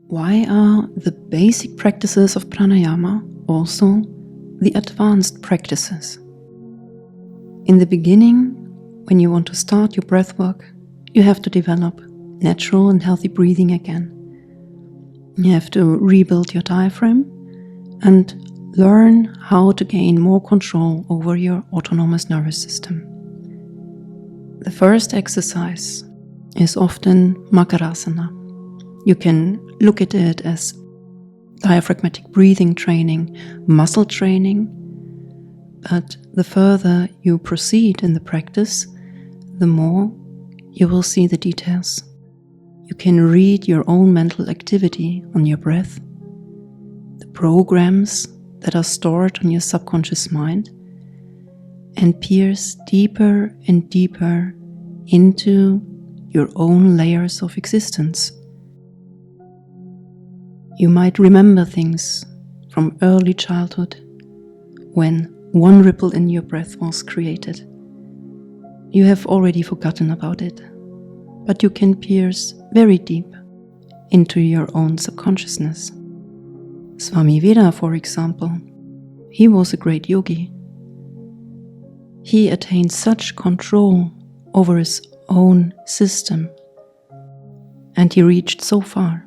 why are the basic practices of pranayama also the advanced practices? In the beginning, when you want to start your breathwork, you have to develop natural and healthy breathing again. You have to rebuild your diaphragm and learn how to gain more control over your autonomous nervous system. The first exercise is often Makarasana. You can look at it as diaphragmatic breathing training, muscle training, but the further you proceed in the practice, the more you will see the details. You can read your own mental activity on your breath, the programs that are stored on your subconscious mind, and pierce deeper and deeper into your own layers of existence. You might remember things from early childhood when one ripple in your breath was created. You have already forgotten about it, but you can pierce very deep into your own subconsciousness. Swami Veda, for example, he was a great yogi. He attained such control over his own system, and he reached so far.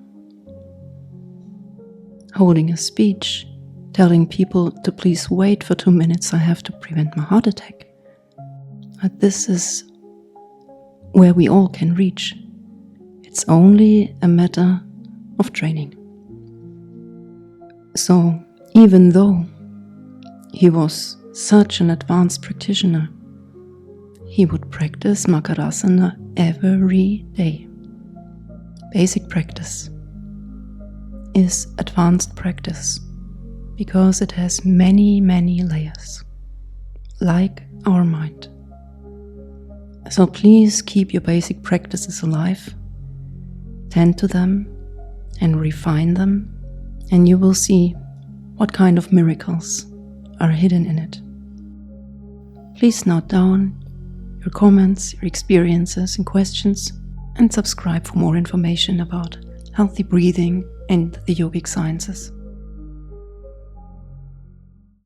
Holding a speech, telling people to please wait for 2 minutes, I have to prevent my heart attack. But this is where we all can reach. It's only a matter of training. So, even though he was such an advanced practitioner, he would practice Makarasana every day. Basic practice is advanced practice because it has many, many layers, like our mind. So please keep your basic practices alive, tend to them and refine them, and you will see what kind of miracles are hidden in it. Please note down your comments, your experiences and questions, and subscribe for more information about healthy breathing and the yogic sciences.